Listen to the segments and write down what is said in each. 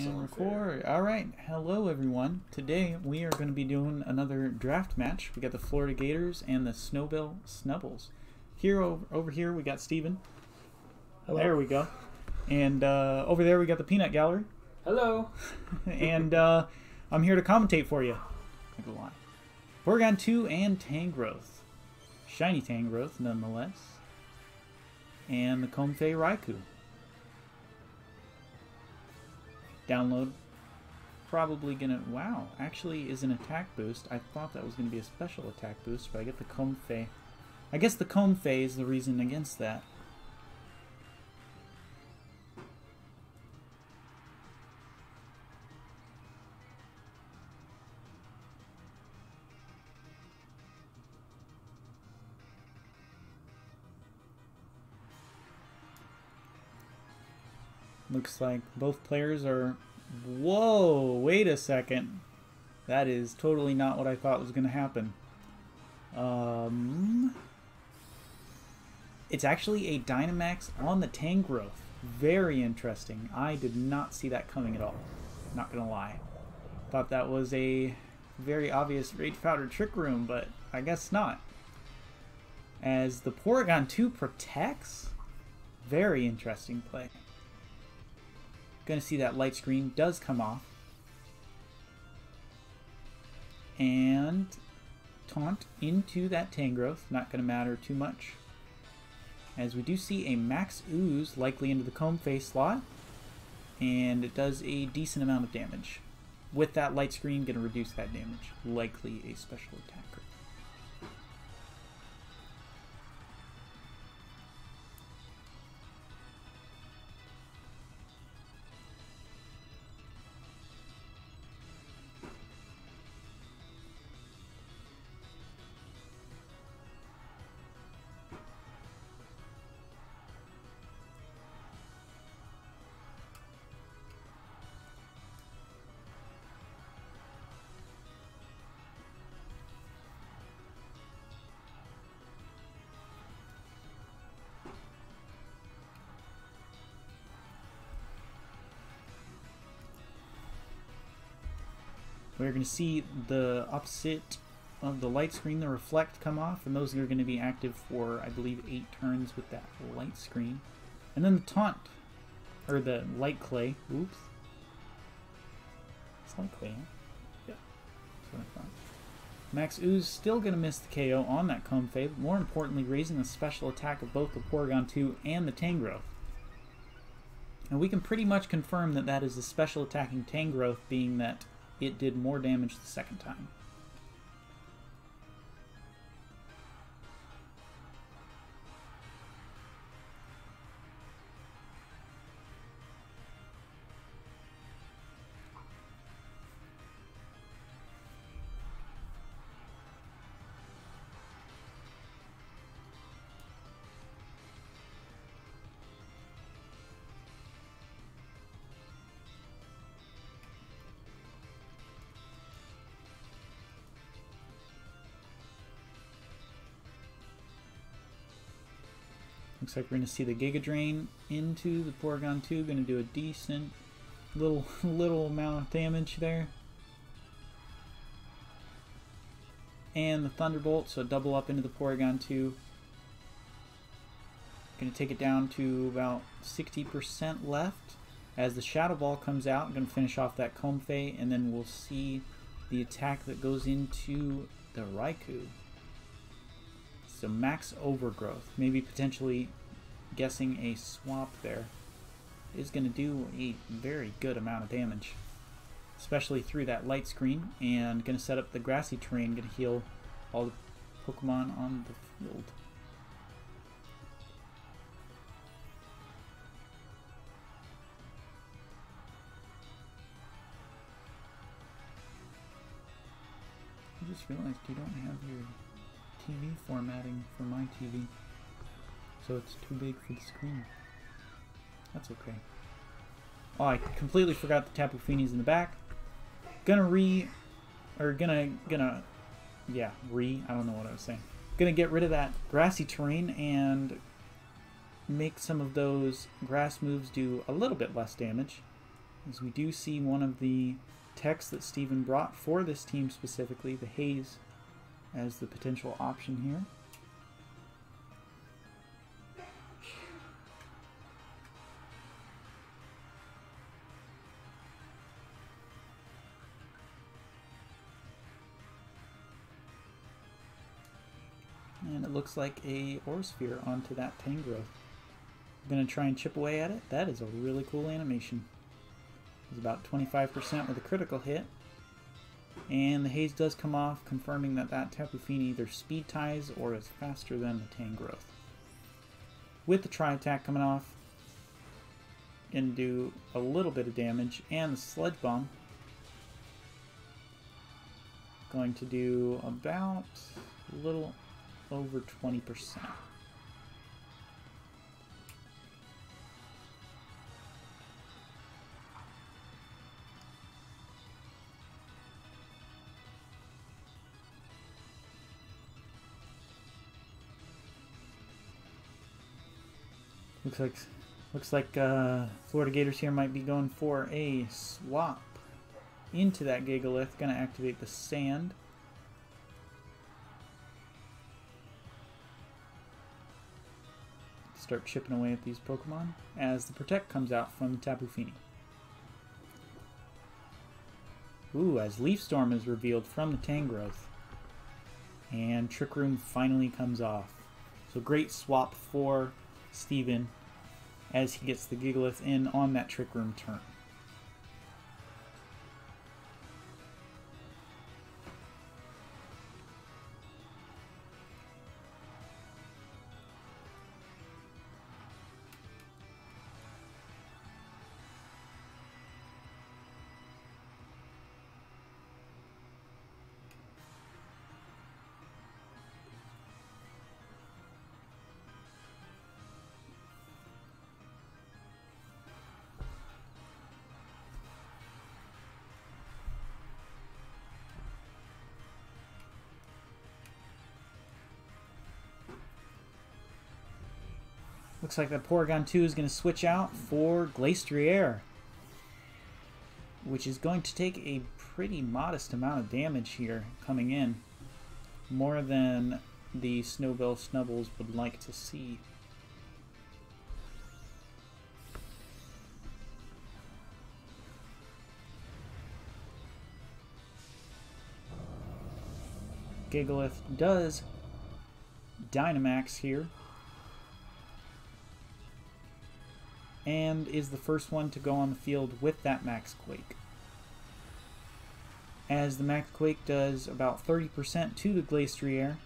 And record. Alright, hello everyone. Today we are going to be doing another draft match. We got the Florida Gators and the Snowbelle Snubbulls. Here over here we got Steven. Hello. There we go. And over there we got the Peanut Gallery. Hello. And I'm here to commentate for you. I go on. Porygon 2 and Tangrowth. Shiny Tangrowth nonetheless. And the Comfey Raikou. Download. Probably gonna... Wow, actually is an attack boost. I thought that was gonna be a special attack boost, but I get the Comfey. I guess the Comfey is the reason against that. Looks like both players are... Whoa, wait a second. That is totally not what I thought was going to happen. It's actually a Dynamax on the Tangrowth. Very interesting. I did not see that coming at all. Not going to lie. Thought that was a very obvious Rage Powder Trick Room, but I guess not. As the Porygon 2 protects? Very interesting play. Gonna see that light screen does come off. And taunt into that Tangrowth. Not gonna matter too much. As we do see a Max Ooze likely into the Comfey slot. And it does a decent amount of damage. With that light screen, gonna reduce that damage. Likely a special attacker. We're going to see the opposite of the light screen, the reflect, come off, and those are going to be active for, I believe, 8 turns with that light screen. And then the taunt, or the light clay. Oops. It's light clay, huh? Yeah. That's what I thought. Max Ooze still going to miss the KO on that Comfey, but more importantly, raising the special attack of both the Porygon 2 and the Tangrowth. And we can pretty much confirm that that is the special attacking Tangrowth, being that it did more damage the second time. Looks like we're going to see the Giga Drain into the Porygon 2. Going to do a decent little amount of damage there. And the Thunderbolt, so double up into the Porygon 2. Going to take it down to about 60% left. As the Shadow Ball comes out, I'm going to finish off that Comfey, and then we'll see the attack that goes into the Raikou. So max overgrowth, maybe potentially guessing a swap there, is going to do a very good amount of damage, especially through that light screen, and going to set up the grassy terrain, going to heal all the Pokemon on the field. I just realized you don't have your TV formatting for my TV, so it's too big for the screen. That's okay. Oh, I completely forgot the Tapu Finis in the back. I don't know what I was saying. Gonna get rid of that grassy terrain and make some of those grass moves do a little bit less damage. As we do see one of the techs that Steven brought for this team specifically, the Haze, as the potential option here. And it looks like a ore sphere onto that Tangrowth. I'm going to try and chip away at it. That is a really cool animation. It's about 25% with a critical hit. And the Haze does come off, confirming that that Tapu Fini either speed ties or is faster than the Tangrowth. With the Tri-Attack coming off, going to do a little bit of damage. And the Sludge Bomb going to do about a little over 20%. Looks like Florida Gators here might be going for a swap into that Gigalith. Going to activate the Sand. Start chipping away at these Pokemon as the Protect comes out from the Tapu Fini. Ooh, as Leaf Storm is revealed from the Tangrowth. And Trick Room finally comes off. So great swap for Steven as he gets the Gigalith in on that Trick Room turn. Looks like that Porygon 2 is going to switch out for Glastrier, which is going to take a pretty modest amount of damage here coming in. More than the Snowbelle Snubbulls would like to see. Gigalith does Dynamax here. And is the first one to go on the field with that Max Quake. As the Max Quake does about 30% to the Glastrier.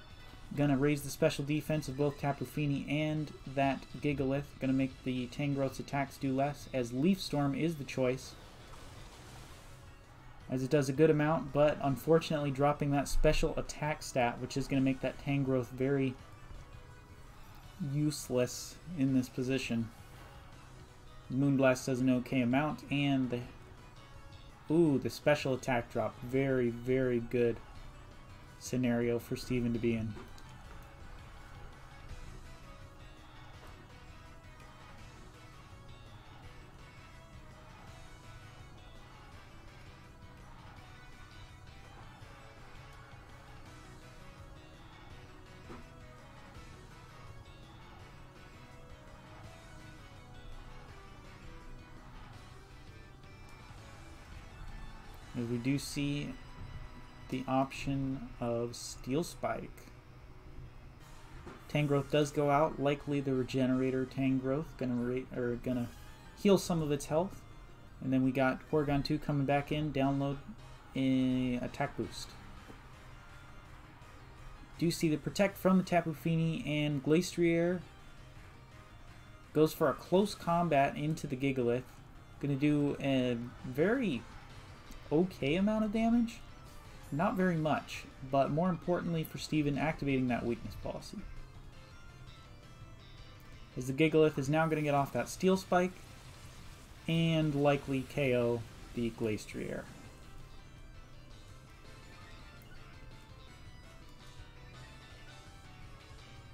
Gonna raise the special defense of both Tapu Fini and that Gigalith. Gonna make the Tangrowth's attacks do less, as Leaf Storm is the choice. As it does a good amount, but unfortunately dropping that special attack stat, which is gonna make that Tangrowth very useless in this position. Moonblast does an okay amount, and the special attack drop. Very, very good scenario for Steven to be in. As we do see the option of Steel Spike. Tangrowth does go out, likely the Regenerator Tangrowth, gonna heal some of its health. And then we got Porygon 2 coming back in, download a attack boost. Do see the Protect from the Tapu Fini, and Glastrier goes for a close combat into the Gigalith. Gonna do a very okay amount of damage. Not very much, but more importantly for Steven, activating that weakness policy. As the Gigalith is now going to get off that Steel Spike and likely KO the Glastrier.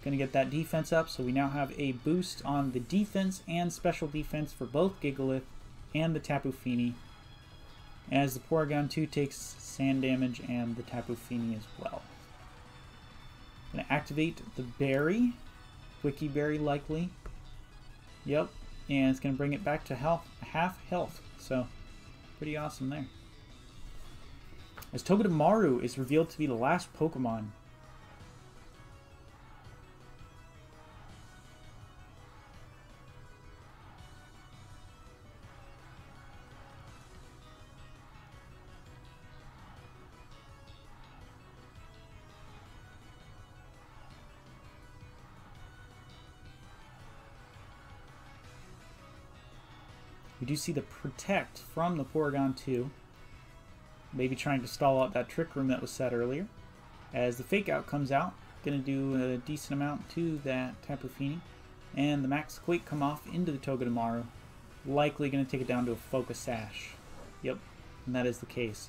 Going to get that defense up, so we now have a boost on the defense and special defense for both Gigalith and the Tapu Fini, as the Porygon 2 takes sand damage and the Tapu Fini as well. Gonna activate the berry, Quickie Berry likely. Yep, and it's gonna bring it back to half health. So pretty awesome there. As Togedemaru is revealed to be the last Pokemon. We do see the Protect from the Porygon 2. Maybe trying to stall out that Trick Room that was set earlier. As the Fake Out comes out, going to do a decent amount to that Tapu Fini. And the Max Quake come off into the Togedemaru. Likely going to take it down to a Focus Sash. Yep, and that is the case.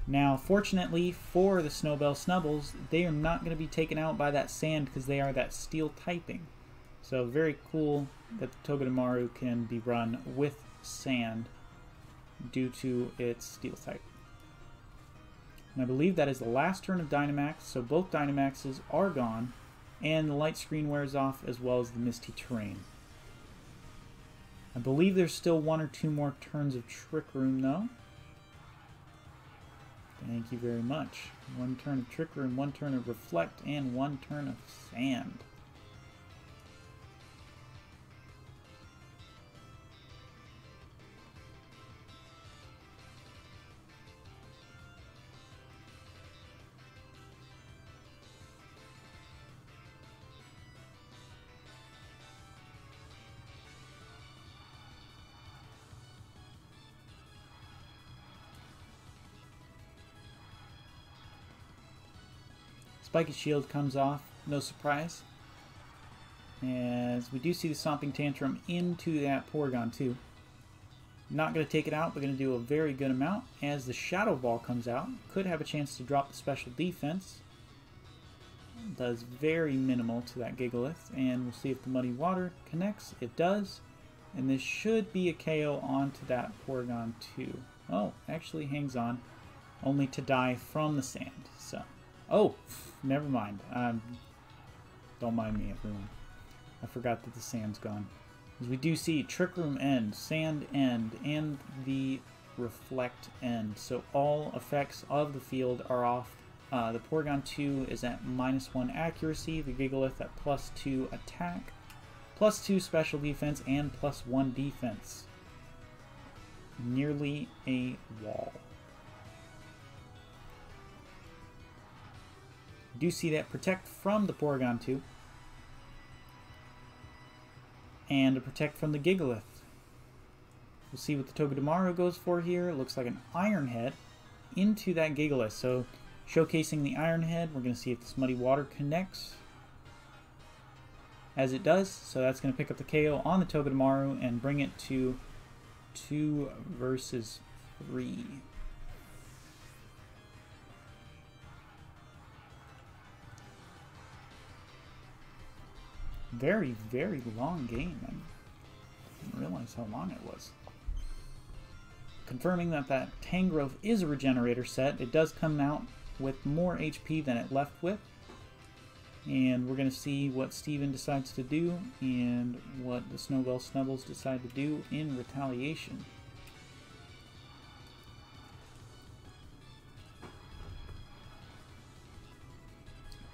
Now, fortunately for the Snowbelle Snubbulls, they are not going to be taken out by that Sand because they are that Steel typing. So very cool that the Togedemaru can be run with Sand due to its Steel type. And I believe that is the last turn of Dynamax, so both Dynamaxes are gone, and the light screen wears off as well as the Misty Terrain. I believe there's still 1 or 2 more turns of Trick Room though. Thank you very much. 1 turn of Trick Room, 1 turn of Reflect, and 1 turn of Sand. Spiky Shield comes off, no surprise, as we do see the Stomping Tantrum into that Porygon 2. Not going to take it out, but going to do a very good amount, as the Shadow Ball comes out. Could have a chance to drop the Special Defense. Does very minimal to that Gigalith, and we'll see if the Muddy Water connects. It does, and this should be a KO onto that Porygon 2. Oh, actually hangs on, only to die from the Sand, so... Oh, never mind. Don't mind me, everyone. I forgot that the Sand's gone. As we do see Trick Room end, Sand end, and the Reflect end. So all effects of the field are off. The Porygon 2 is at -1 accuracy, the Gigalith at +2 attack, +2 special defense, and +1 defense. Nearly a wall. You do see that Protect from the Porygon 2. And a Protect from the Gigalith. We'll see what the Togedemaru goes for here. It looks like an Iron Head into that Gigalith. So showcasing the Iron Head, we're going to see if this Muddy Water connects. As it does, so that's going to pick up the KO on the Togedemaru and bring it to 2 versus 3. Very, very long game. I didn't realize how long it was. Confirming that that Tangrowth is a regenerator set. It does come out with more HP than it left with. And we're going to see what Steven decides to do and what the Snowbelle Snubbulls decide to do in retaliation.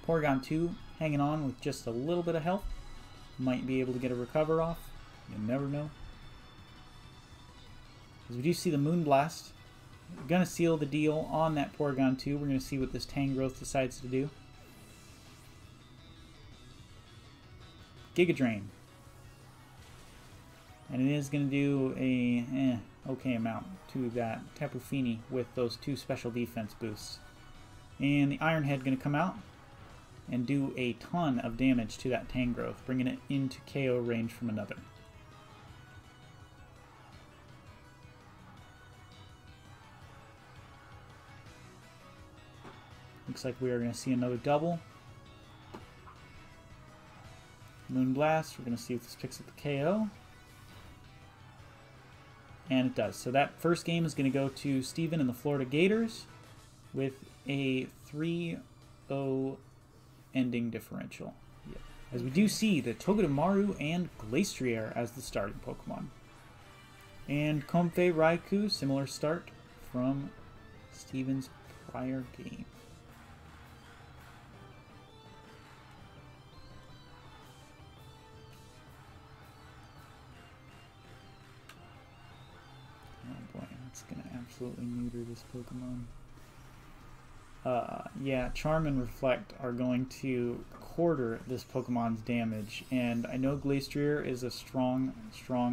Porygon 2 hanging on with just a little bit of health. Might be able to get a recover off. You never know. As we do see the Moonblast. We're going to seal the deal on that Porygon 2. We're going to see what this Tangrowth decides to do. Giga Drain. And it is going to do a okay amount to that Tapu Fini with those 2 special defense boosts. And the Iron Head going to come out and do a ton of damage to that Tangrowth, bringing it into KO range from another. Looks like we are going to see another double. Moonblast, we're going to see if this picks up the KO. And it does. So that first game is going to go to Steven and the Florida Gators with a 3-0 ending differential. Yep. As we do see the Togedemaru and Glastrier as the starting Pokemon. And Comfey Raikou, similar start from Steven's prior game. Oh boy, that's gonna absolutely neuter this Pokemon. Yeah, Charm and Reflect are going to quarter this Pokemon's damage, and I know Glastrier is a strong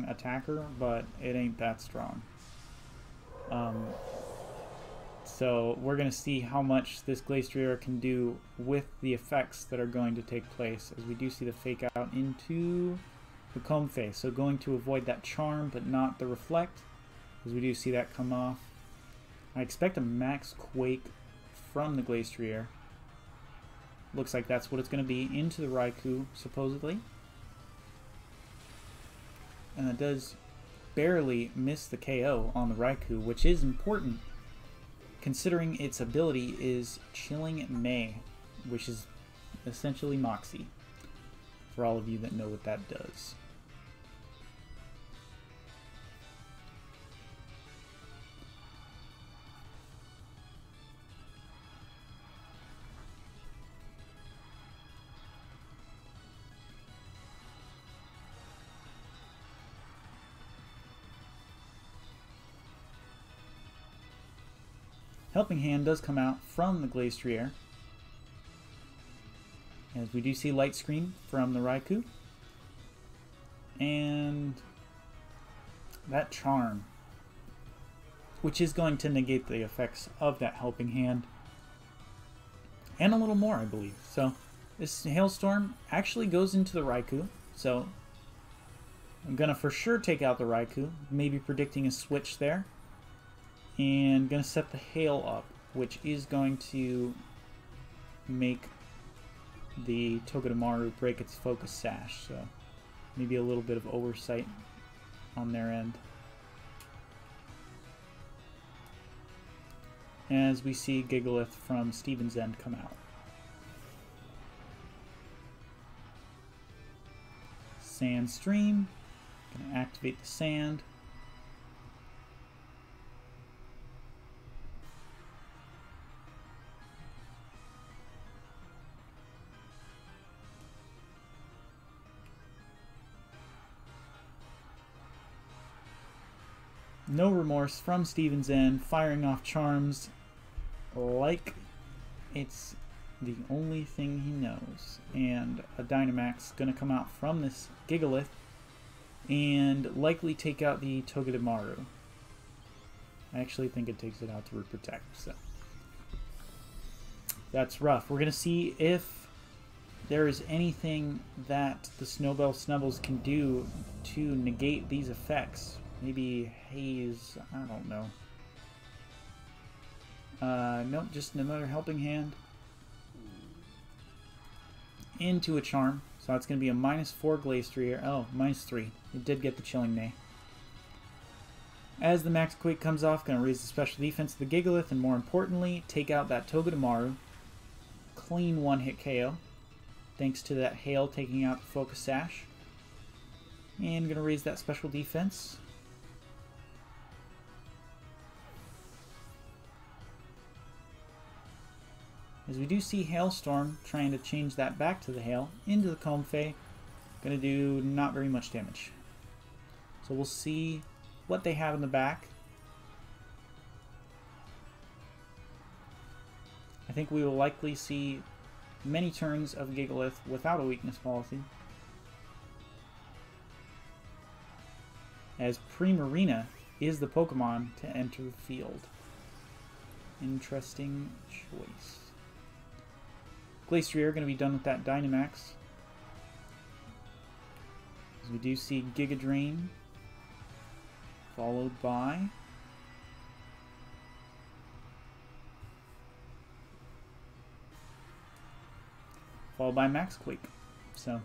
attacker, but it ain't that strong. So we're going to see how much this Glastrier can do with the effects that are going to take place, as we do see the Fake Out into the Comfey. So going to avoid that Charm, but not the Reflect, as we do see that come off. I expect a Max Quake from the Glastrier. Looks like that's what it's going to be, into the Raikou, supposedly. And it does barely miss the KO on the Raikou, which is important, considering its ability is Chilling May, which is essentially Moxie, for all of you that know what that does. Helping Hand does come out from the Glastrier, as we do see Light Screen from the Raikou. And that Charm, which is going to negate the effects of that Helping Hand, and a little more, I believe. So this Hailstorm actually goes into the Raikou, so I'm going to for sure take out the Raikou, maybe predicting a switch there. And going to set the Hail up, which is going to make the Togedemaru break its Focus Sash. So maybe a little bit of oversight on their end. As we see Gigalith from Steven's end come out. Sand Stream. Going to activate the Sand. No Remorse from Steven's end, firing off charms like it's the only thing he knows. And a Dynamax going to come out from this Gigalith and likely take out the Togedemaru. I actually think it takes it out to Protect, so that's rough. We're going to see if there is anything that the Snubbulls can do to negate these effects. Maybe Haze, I don't know. Nope, just another Helping Hand. Into a Charm. So that's going to be a -4 Glastrier. Oh, -3. It did get the Chilling May. As the Max Quake comes off, going to raise the special defense of the Gigalith, and more importantly, take out that Togedemaru. Clean one-hit KO. Thanks to that Hail taking out the Focus Sash. And going to raise that special defense. As we do see Hailstorm trying to change that back to the Hail into the Comfey, going to do not very much damage. So we'll see what they have in the back. I think we will likely see many turns of Gigalith without a weakness policy, as Primarina is the Pokemon to enter the field. Interesting choice. Glastrier going to be done with that Dynamax. As we do see Giga Drain, followed by Max Quake. So,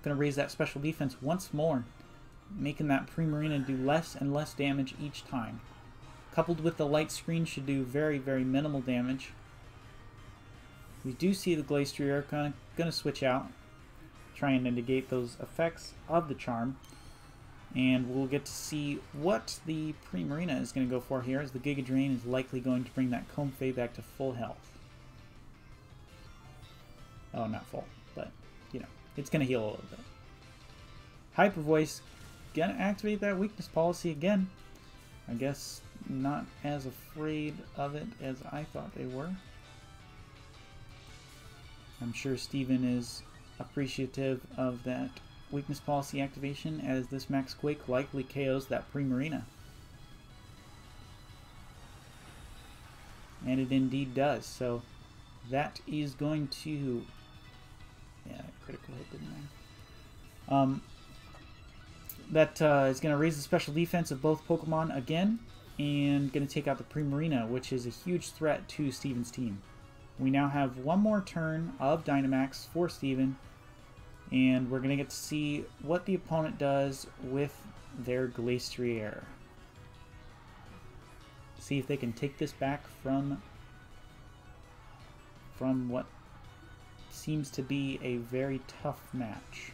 going to raise that special defense once more. making that Primarina do less and less damage each time. Coupled with the light screen should do very, very minimal damage. We do see the Glastrier going to switch out, trying to negate those effects of the charm. And we'll get to see what the Primarina is going to go for here, as the Giga Drain is likely going to bring that Comfey back to full health. Oh, not full, but, you know, it's going to heal a little bit. Hyper Voice, going to activate that weakness policy again. I guess not as afraid of it as I thought they were. I'm sure Steven is appreciative of that weakness policy activation, as this Max Quake likely KOs that Primarina. And it indeed does. So that is going to... yeah, critical hit, didn't I? That is going to raise the special defense of both Pokemon again, and going to take out the Primarina, which is a huge threat to Steven's team. We now have one more turn of Dynamax for Steven, and we're going to get to see what the opponent does with their Glastrier. See if they can take this back from what seems to be a very tough match.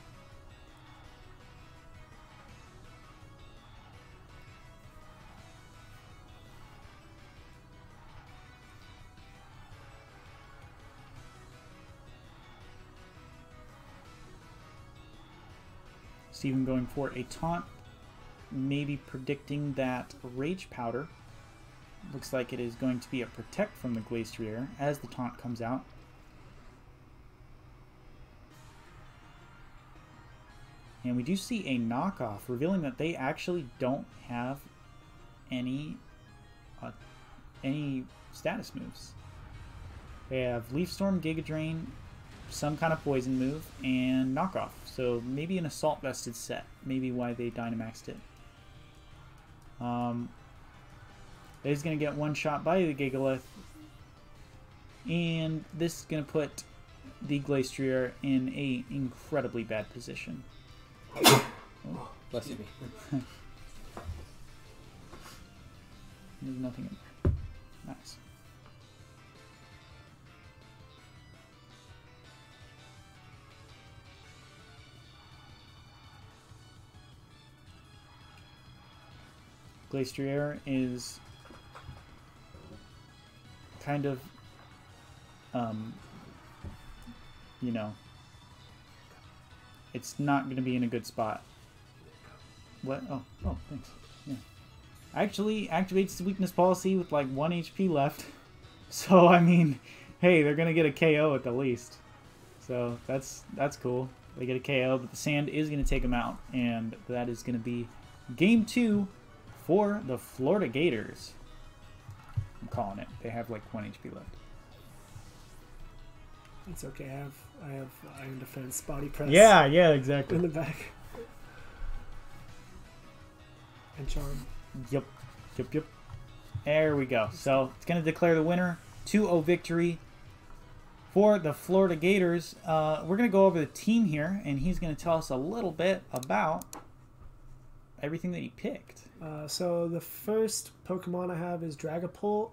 Steven going for a taunt, maybe predicting that Rage Powder. Looks like it is going to be a protect from the Glastrier as the taunt comes out. And we do see a knockoff, revealing that they actually don't have any status moves. They have Leaf Storm, Giga Drain, some kind of poison move, and knockoff. So maybe an assault vested set. Maybe why they Dynamaxed it. He's going to get one shot by the Gigalith. And this is going to put the Glastrier in a incredibly bad position. Oh, bless you. There's nothing in there. Nice. Glastrier is kind of, you know, it's not going to be in a good spot. What? Oh, thanks. Yeah. Actually activates the weakness policy with like 1 HP left. So, I mean, hey, they're going to get a KO at the least. So, that's cool. They get a KO, but the sand is going to take them out. And that is going to be game 2 for the Florida Gators. I'm calling it. They have like 1 HP left. It's okay. I have Iron Defense, Body Press. Yeah, exactly. In the back. And Charm. Yep. There we go. So it's going to declare the winner. 2-0 victory for the Florida Gators. We're going to go over the team here, and he's going to tell us a little bit about everything that he picked. So the first Pokemon I have is Dragapult.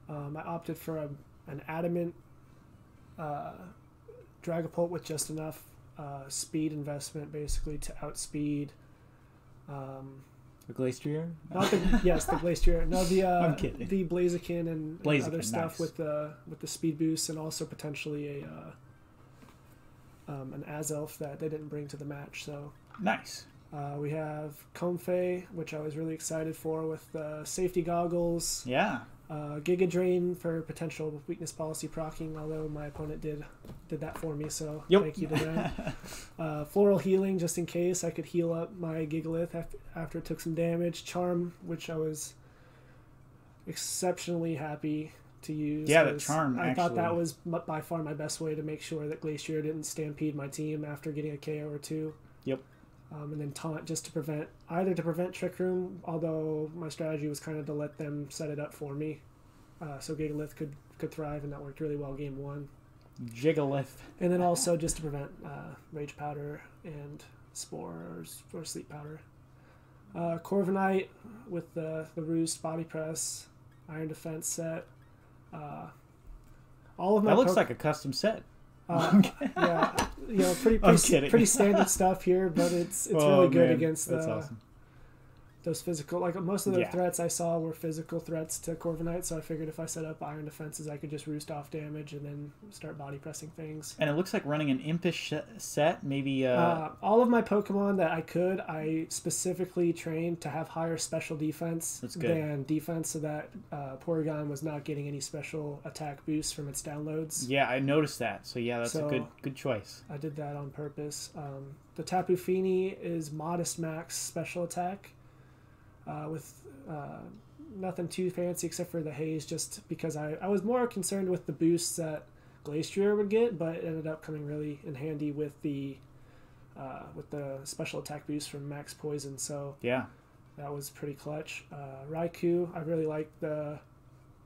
I opted for an Adamant Dragapult with just enough speed investment, basically, to outspeed. The Glastrier? Not the yes, the Glastrier. No, I'm kidding. The Blaziken and other stuff, nice. with the speed boost, and also potentially an Azelf that they didn't bring to the match. So nice. We have Comfey, which I was really excited for, with the safety goggles. Yeah. Giga Drain for potential weakness policy proccing, although my opponent did that for me, so Thank you to them. Floral Healing, just in case I could heal up my Gigalith after it took some damage. Charm, which I was exceptionally happy to use. Yeah, the Charm, I thought that was by far my best way to make sure that Glacier didn't stampede my team after getting a KO or two. Yep. And then Taunt, just to prevent Trick Room, although my strategy was kind of to let them set it up for me, so Gigalith could thrive, and that worked really well game 1. Gigalith. And then also just to prevent Rage Powder and Spores or Sleep Powder. Corviknight with the Roost body press, Iron Defense set. All of my that looks like a custom set. Yeah, you know, pretty standard stuff here, but it's really good against awesome. Those physical, like most of the threats I saw were physical threats to Corviknight, so I figured if I set up Iron Defenses, I could just roost off damage and then start body pressing things. And it looks like running an Impish set, maybe... all of my Pokemon that I specifically trained to have higher special defense than defense, so that Porygon was not getting any special attack boosts from its downloads. Yeah, I noticed that, so yeah, that's a good choice. I did that on purpose. The Tapu Fini is modest max special attack. With nothing too fancy except for the haze, just because I was more concerned with the boosts that Glastrier would get, but it ended up coming really in handy with the special attack boost from Max Poison, so yeah, that was pretty clutch. Raikou, I really liked the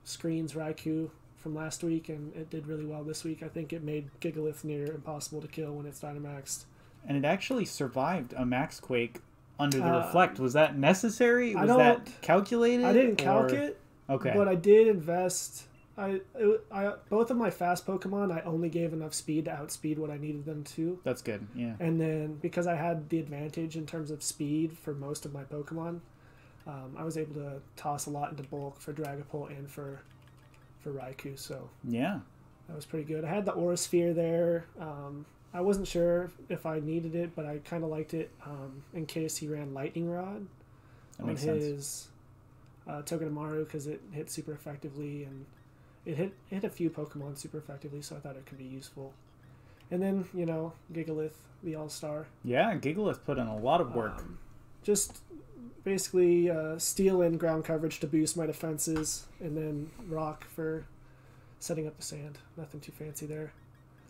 Screens Raikou from last week, and it did really well this week. I think it made Gigalith near impossible to kill when it's Dynamaxed. And it actually survived a Max Quake under the Reflect. Was that necessary? Was that calculated? I didn't calc it. Okay. But I did invest. Both of my fast Pokemon, I only gave enough speed to outspeed what I needed them to. That's good, yeah. And then because I had the advantage in terms of speed for most of my Pokemon, I was able to toss a lot into bulk for Dragapult and for Raikou. So yeah, that was pretty good. I had the Aura Sphere there. I wasn't sure if I needed it, but I kind of liked it in case he ran Lightning Rod on his Togedemaru, because it hit super effectively, and it hit a few Pokemon super effectively, so I thought it could be useful. And then, you know, Gigalith, the All-Star. Yeah, Gigalith put in a lot of work. Just basically Steel and ground coverage to boost my defenses, and then Rock for setting up the sand. Nothing too fancy there.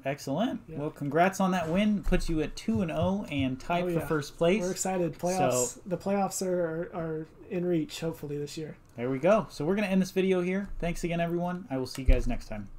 Excellent. Yeah. Well, congrats on that win. Puts you at 2-0 and tied for first place. We're excited. Playoffs. The playoffs are in reach, hopefully, this year. There we go. So we're going to end this video here. Thanks again, everyone. I will see you guys next time.